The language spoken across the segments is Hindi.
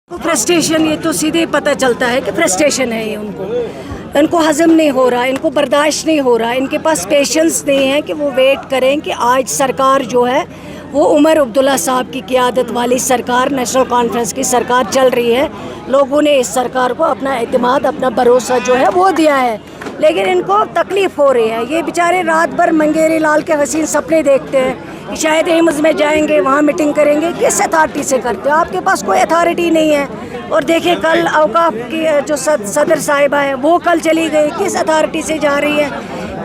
फ्रस्ट्रेशन, ये तो सीधे पता चलता है कि फ्रस्ट्रेशन है ये इनको हजम नहीं हो रहा, इनको बर्दाश्त नहीं हो रहा, इनके पास पेशेंस नहीं है कि वो वेट करें कि आज सरकार जो है वो उमर अब्दुल्ला साहब की क़ियादत वाली सरकार, नेशनल कॉन्फ्रेंस की सरकार चल रही है। लोगों ने इस सरकार को अपना एतमाद, अपना भरोसा जो है वो दिया है, लेकिन इनको तकलीफ़ हो रही है। ये बेचारे रात भर मंगेरी लाल के हसीन सपने देखते हैं कि शायद एम्स में जाएंगे, वहाँ मीटिंग करेंगे। किस अथॉरिटी से करते हो? आपके पास कोई अथॉरिटी नहीं है। और देखिए कल औकाफ की जो सदर साहिबा है वो कल चली गई, किस अथॉरिटी से जा रही है?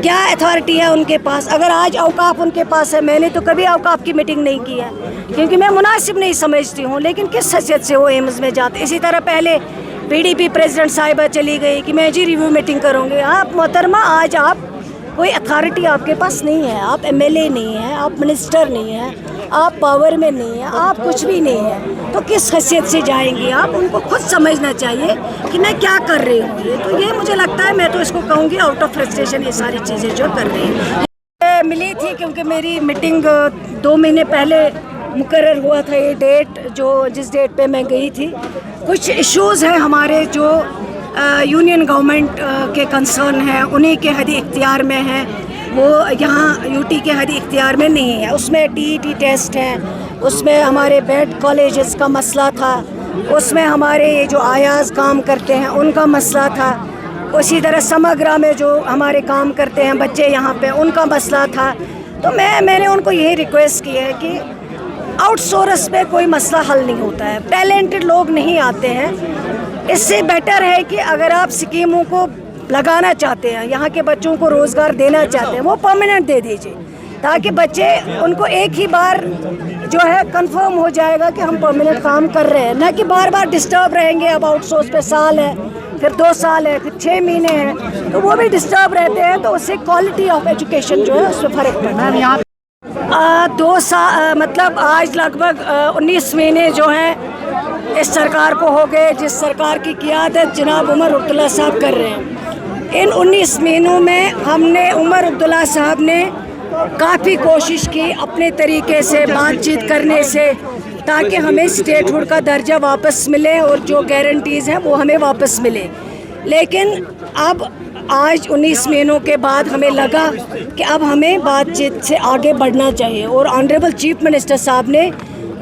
क्या अथॉरिटी है उनके पास? अगर आज औकाफ उनके पास है, मैंने तो कभी औकाफ की मीटिंग नहीं की है क्योंकि मैं मुनासिब नहीं समझती हूँ, लेकिन किस हैसियत से वो एम्स में जाते? इसी तरह पहले PDP प्रेसिडेंट साहिबा चली गई कि मैं जी रिव्यू मीटिंग करूँगी। आप मोहतरमा, आज आप कोई अथॉरिटी आपके पास नहीं है, आप MLA नहीं हैं, आप मिनिस्टर नहीं हैं, आप पावर में नहीं हैं, आप कुछ भी नहीं हैं, तो किस हैसियत से जाएंगी आप? उनको खुद समझना चाहिए कि मैं क्या कर रही हूँ। ये तो ये मुझे लगता है, मैं तो इसको कहूँगी आउट ऑफ फ्रस्ट्रेशन ये सारी चीज़ें जो कर रही हैं। मिली थी क्योंकि मेरी मीटिंग 2 महीने पहले मुकर्रर हुआ था ये डेट, जो जिस डेट पे मैं गई थी। कुछ इश्यूज़ हैं हमारे जो यूनियन गवर्नमेंट के कंसर्न हैं, उन्हीं के हदी इख्तियार में हैं, वो यहाँ UT के हदी इख्तियार में नहीं है। उसमें TET टेस्ट है, उसमें हमारे बेड कॉलेजेस का मसला था, उसमें हमारे ये जो आयाज़ काम करते हैं उनका मसला था, उसी तरह समग्रा में जो हमारे काम करते हैं बच्चे यहाँ पे उनका मसला था। तो मैंने उनको यही रिक्वेस्ट की है कि आउटसोर्स पे कोई मसला हल नहीं होता है, टैलेंटेड लोग नहीं आते हैं। इससे बेटर है कि अगर आप स्कीमों को लगाना चाहते हैं, यहाँ के बच्चों को रोज़गार देना चाहते हैं, वो परमानेंट दे दीजिए ताकि बच्चे उनको एक ही बार जो है कंफर्म हो जाएगा कि हम परमानेंट काम कर रहे हैं, ना कि बार बार डिस्टर्ब रहेंगे। अब आउटसोर्स पे साल है, फिर 2 साल है, फिर 6 महीने हैं, तो वो भी डिस्टर्ब रहते हैं, तो उससे क्वालिटी ऑफ एजुकेशन जो है उसमें फ़र्क पड़ता है। 2 साल मतलब आज लगभग 19 महीने जो हैं इस सरकार को हो गए, जिस सरकार की क़ियादत जनाब उमर अब्दुल्ला साहब कर रहे हैं। इन 19 महीनों में हमने उमर अब्दुल्ला साहब ने काफ़ी कोशिश की अपने तरीके से बातचीत करने से, ताकि हमें स्टेटहुड का दर्जा वापस मिले और जो गारंटीज़ हैं वो हमें वापस मिले। लेकिन अब आज 19 महीनों के बाद हमें लगा कि अब हमें बातचीत से आगे बढ़ना चाहिए, और ऑनरेबल चीफ मिनिस्टर साहब ने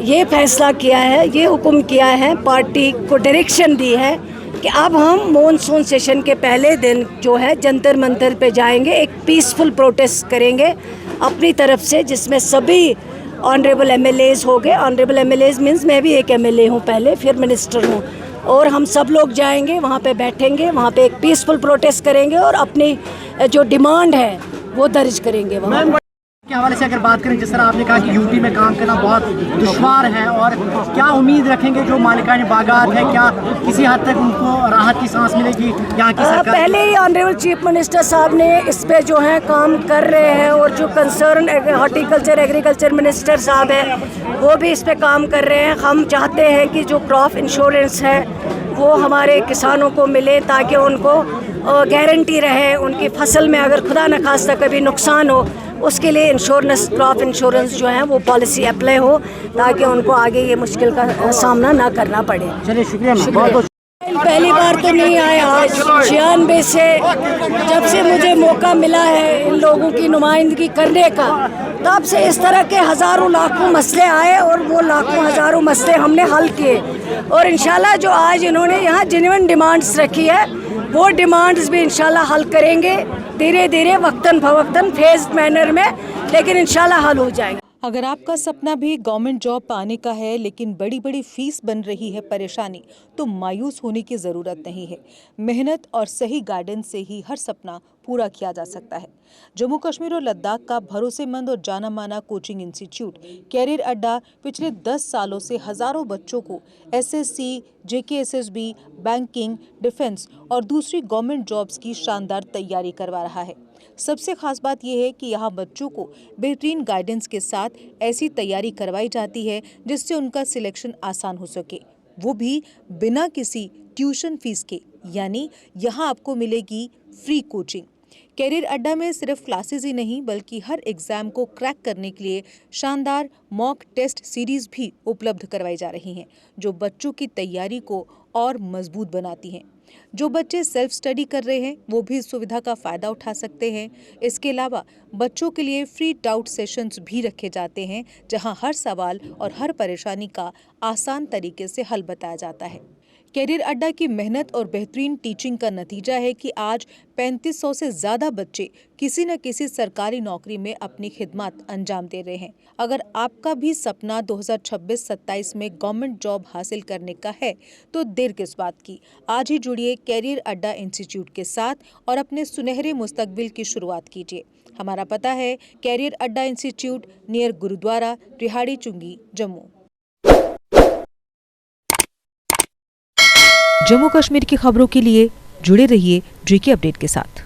ये फैसला किया है, ये हुक्म किया है, पार्टी को डायरेक्शन दी है कि अब हम मॉनसून सेशन के पहले दिन जो है जंतर मंतर पे जाएंगे, एक पीसफुल प्रोटेस्ट करेंगे अपनी तरफ से, जिसमें सभी ऑनरेबल MLAs हो गए। ऑनरेबल MLAs मीन्स मैं भी एक MLA हूँ, पहले फिर मिनिस्टर हूँ, और हम सब लोग जाएंगे वहाँ पे, बैठेंगे वहाँ पे, एक पीसफुल प्रोटेस्ट करेंगे और अपनी जो डिमांड है वो दर्ज करेंगे वहाँ के हवाले से। अगर बात करें, जिस तरह आपने कहा कि UT में काम करना बहुत दुश्वार है, और क्या उम्मीद रखेंगे जो मालिकाने बागात है, क्या किसी हद तक उनको राहत की सांस मिलेगी यहाँ की सरकार? पहले ही ऑनरेबल चीफ मिनिस्टर साहब ने इस पे जो है काम कर रहे हैं, और जो कंसर्न हॉर्टिकल्चर एग्रीकल्चर मिनिस्टर साहब है वो भी इस पे काम कर रहे हैं। हम चाहते हैं कि जो क्रॉप इंश्योरेंस है वो हमारे किसानों को मिले, ताकि उनको गारंटी रहे उनकी फसल में अगर खुदा न खास्ता कभी नुकसान हो, उसके लिए इंश्योरेंस, क्रॉप इंश्योरेंस जो है वो पॉलिसी अप्लाई हो, ताकि उनको आगे ये मुश्किल का सामना ना करना पड़े। चलिए, शुक्रिया। पहली बार तो नहीं आया, आज 96 से जब से मुझे मौका मिला है इन लोगों की नुमाइंदगी करने का, तब से इस तरह के हज़ारों लाखों मसले आए, और वो लाखों हज़ारों मसले हमने हल किए। और इंशाल्लाह जो आज इन्होंने यहाँ जेन्युइन डिमांड्स रखी है, वो डिमांड्स भी इंशाल्लाह हल करेंगे, धीरे धीरे, वक्तन फवक्तन, फेज्ड मैनर में, लेकिन इंशाल्लाह हल हो जाएगा। अगर आपका सपना भी गवर्नमेंट जॉब पाने का है, लेकिन बड़ी बड़ी फीस बन रही है परेशानी, तो मायूस होने की ज़रूरत नहीं है। मेहनत और सही गाइडेंस से ही हर सपना पूरा किया जा सकता है। जम्मू कश्मीर और लद्दाख का भरोसेमंद और जाना माना कोचिंग इंस्टीट्यूट कैरियर अड्डा पिछले 10 सालों से हज़ारों बच्चों को SSC, JKSSB, बैंकिंग, डिफेंस और दूसरी गवर्नमेंट जॉब्स की शानदार तैयारी करवा रहा है। सबसे खास बात यह है कि यहाँ बच्चों को बेहतरीन गाइडेंस के साथ ऐसी तैयारी करवाई जाती है जिससे उनका सिलेक्शन आसान हो सके, वो भी बिना किसी ट्यूशन फीस के। यानी यहाँ आपको मिलेगी फ्री कोचिंग। कैरियर अड्डा में सिर्फ क्लासेस ही नहीं बल्कि हर एग्जाम को क्रैक करने के लिए शानदार मॉक टेस्ट सीरीज भी उपलब्ध करवाई जा रही हैं, जो बच्चों की तैयारी को और मजबूत बनाती हैं। जो बच्चे सेल्फ स्टडी कर रहे हैं वो भी इस सुविधा का फायदा उठा सकते हैं। इसके अलावा बच्चों के लिए फ्री डाउट सेशंस भी रखे जाते हैं, जहां हर सवाल और हर परेशानी का आसान तरीके से हल बताया जाता है। कैरियर अड्डा की मेहनत और बेहतरीन टीचिंग का नतीजा है कि आज 3500 से ज़्यादा बच्चे किसी न किसी सरकारी नौकरी में अपनी खिदमत अंजाम दे रहे हैं। अगर आपका भी सपना 2026-27 में गवर्नमेंट जॉब हासिल करने का है तो देर किस बात की। आज ही जुड़िए कैरियर अड्डा इंस्टीट्यूट के साथ और अपने सुनहरे मुस्तकबिल की शुरुआत कीजिए। हमारा पता है कैरियर अड्डा इंस्टीट्यूट, नियर गुरुद्वारा, रिहाड़ी चुंगी, जम्मू। जम्मू कश्मीर की खबरों के लिए जुड़े रहिए JK अपडेट के साथ।